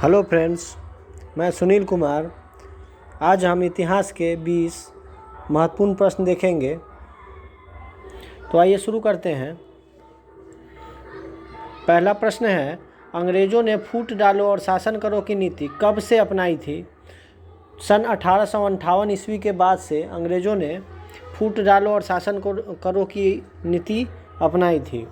Hello friends, मैं सुनील कुमार। आज हम इतिहास के 20 महत्वपूर्ण प्रश्न देखेंगे। तो आइए शुरू करते हैं। पहला प्रश्न है, अंग्रेज़ों ने फूट डालो और शासन करो की नीति कब से अपनाई थी? सन 1858 ईस्वी के बाद से अंग्रेज़ों ने फूट डालो और शासन करो की नीति अपनाई थी।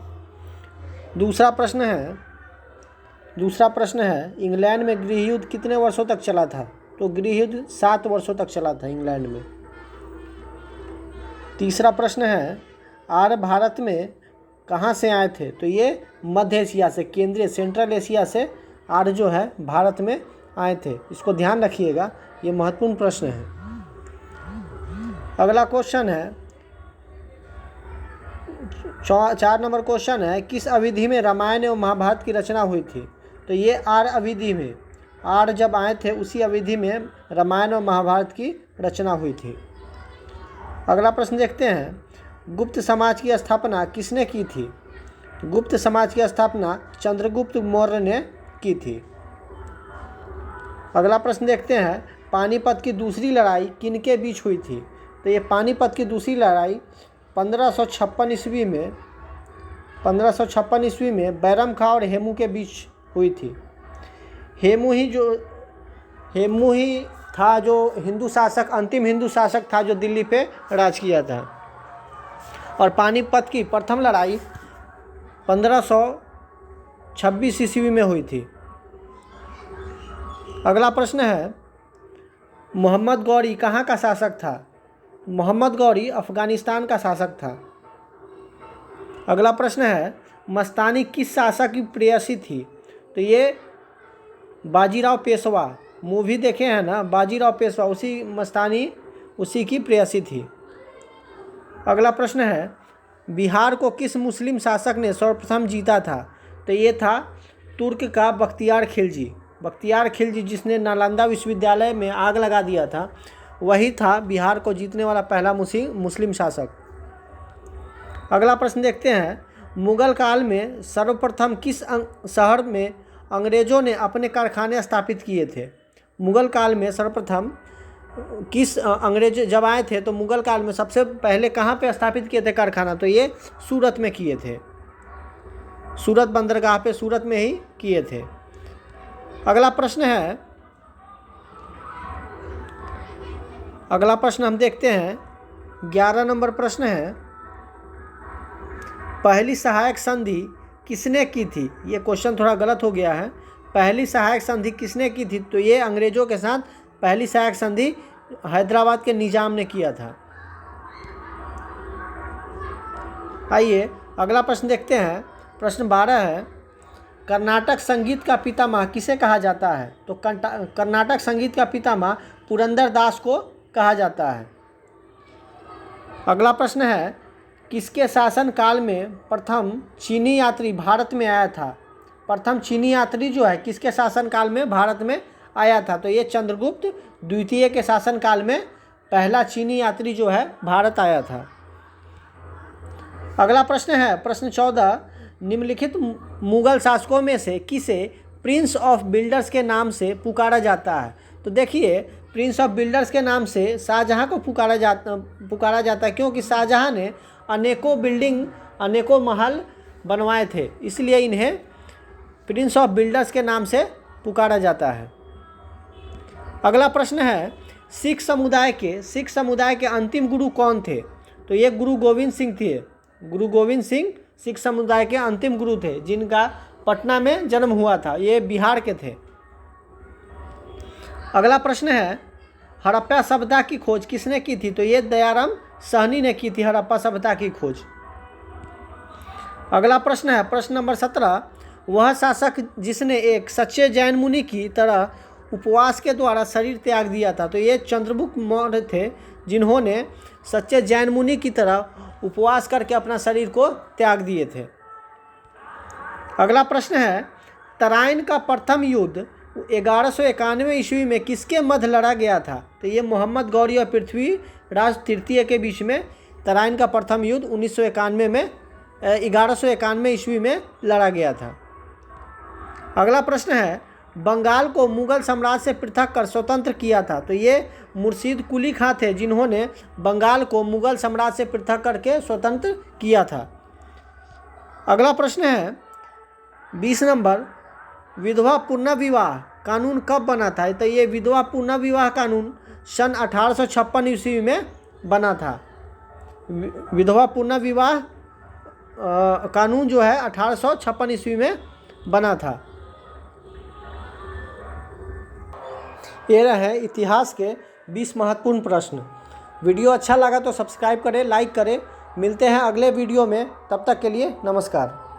दूसरा प्रश्न है, इंग्लैंड में गृह युद्ध कितने वर्षों तक चला था? तो गृह युद्ध 7 वर्षों तक चला था इंग्लैंड में। तीसरा प्रश्न है, आर्य भारत में कहाँ से आए थे? तो ये मध्य एशिया से, केंद्रीय सेंट्रल एशिया से आर्य जो है भारत में आए थे। इसको ध्यान रखिएगा, ये महत्वपूर्ण प्रश्न है। अगला क्वेश्चन है, 4 नंबर क्वेश्चन है, किस अवधि में रामायण एवं महाभारत की रचना हुई थी? तो ये आर्य अवधि में, आर्य जब आए थे उसी अवधि में रामायण और महाभारत की रचना हुई थी। अगला प्रश्न देखते हैं, गुप्त समाज की स्थापना किसने की थी? गुप्त समाज की स्थापना चंद्रगुप्त मौर्य ने की थी। अगला प्रश्न देखते हैं, पानीपत की दूसरी लड़ाई किनके बीच हुई थी? तो ये पानीपत की दूसरी लड़ाई 1556 ईस्वी में बैरम खां और हेमू के बीच हुई थी। हेमू ही था जो हिंदू शासक, अंतिम हिंदू शासक था जो दिल्ली पे राज किया था। और पानीपत की प्रथम लड़ाई 1526 ईस्वी में हुई थी। अगला प्रश्न है, मोहम्मद गौरी कहाँ का शासक था? मोहम्मद गौरी अफगानिस्तान का शासक था। अगला प्रश्न है, मस्तानी किस शासक की प्रेयसी थी? तो ये बाजीराव पेशवा, मूवी देखे हैं ना, बाजीराव पेशवा, उसी मस्तानी उसी की प्रेयसी थी। अगला प्रश्न है, बिहार को किस मुस्लिम शासक ने सर्वप्रथम जीता था? तो ये था तुर्क का बख्तियार खिलजी जिसने नालंदा विश्वविद्यालय में आग लगा दिया था, वही था बिहार को जीतने वाला पहला मुस्लिम शासक। अगला प्रश्न देखते हैं, मुगल काल में सर्वप्रथम किस शहर में अंग्रेज़ों ने अपने कारखाने स्थापित किए थे? मुगल काल में सर्वप्रथम किस अंग्रेज जब आए थे तो मुगल काल में सबसे पहले कहाँ पे स्थापित किए थे कारखाना? तो ये सूरत में किए थे, सूरत बंदरगाह पे, सूरत में ही किए थे। अगला प्रश्न हम देखते हैं, 11 नंबर प्रश्न है, पहली सहायक संधि किसने की थी? ये क्वेश्चन थोड़ा गलत हो गया है। पहली सहायक संधि किसने की थी? तो ये अंग्रेज़ों के साथ पहली सहायक संधि हैदराबाद के निजाम ने किया था। आइए अगला प्रश्न देखते हैं। प्रश्न 12 है, कर्नाटक संगीत का पितामह किसे कहा जाता है? तो कर्नाटक संगीत का पितामह पुरंदर दास को कहा जाता है। अगला प्रश्न है, किसके शासन काल में प्रथम चीनी यात्री भारत में आया था? प्रथम चीनी यात्री जो है किसके शासन काल में भारत में आया था? तो ये चंद्रगुप्त द्वितीय के शासन काल में पहला चीनी यात्री जो है भारत आया था। अगला प्रश्न है, प्रश्न 14, निम्नलिखित मुगल शासकों में से किसे प्रिंस ऑफ बिल्डर्स के नाम से पुकारा जाता है? तो देखिए, प्रिंस ऑफ बिल्डर्स के नाम से शाहजहां को पुकारा जाता है, क्योंकि शाहजहां ने अनेकों बिल्डिंग, अनेकों महल बनवाए थे, इसलिए इन्हें प्रिंस ऑफ बिल्डर्स के नाम से पुकारा जाता है। अगला प्रश्न है, सिख समुदाय के अंतिम गुरु कौन थे? तो ये गुरु गोविंद सिंह थे। गुरु गोविंद सिंह सिख समुदाय के अंतिम गुरु थे, जिनका पटना में जन्म हुआ था। ये बिहार के थे। अगला प्रश्न है, हड़प्पा सभ्यता की खोज किसने की थी? तो ये दयाराम साहनी ने की थी हड़प्पा सभ्यता की खोज। अगला प्रश्न है, प्रश्न नंबर 17, वह शासक जिसने एक सच्चे जैन मुनि की तरह उपवास के द्वारा शरीर त्याग दिया था? तो ये चंद्रगुप्त मौर्य थे, जिन्होंने सच्चे जैन मुनि की तरह उपवास करके अपना शरीर को त्याग दिए थे। अगला प्रश्न है, तराइन का प्रथम युद्ध 1191 ईस्वी में किसके मध्य लड़ा गया था? तो ये मोहम्मद गौरी और पृथ्वीराज तृतीय के बीच में तराइन का प्रथम युद्ध 1191 ईस्वी में लड़ा गया था। अगला प्रश्न है, बंगाल को मुगल साम्राज्य से पृथक कर स्वतंत्र किया था? तो ये मुर्शीद कुली खां थे जिन्होंने बंगाल को मुगल साम्राज्य से पृथक करके स्वतंत्र किया था। अगला प्रश्न है 20 नंबर, विधवा पुनर्विवाह कानून कब बना था? तो ये विधवा पुनर्विवाह कानून सन 1856 ईस्वी में बना था। विधवा पुनर्विवाह कानून जो है 1856 ईस्वी में बना था। ये रहे इतिहास के 20 महत्वपूर्ण प्रश्न। वीडियो अच्छा लगा तो सब्सक्राइब करें, लाइक करें। मिलते हैं अगले वीडियो में, तब तक के लिए नमस्कार।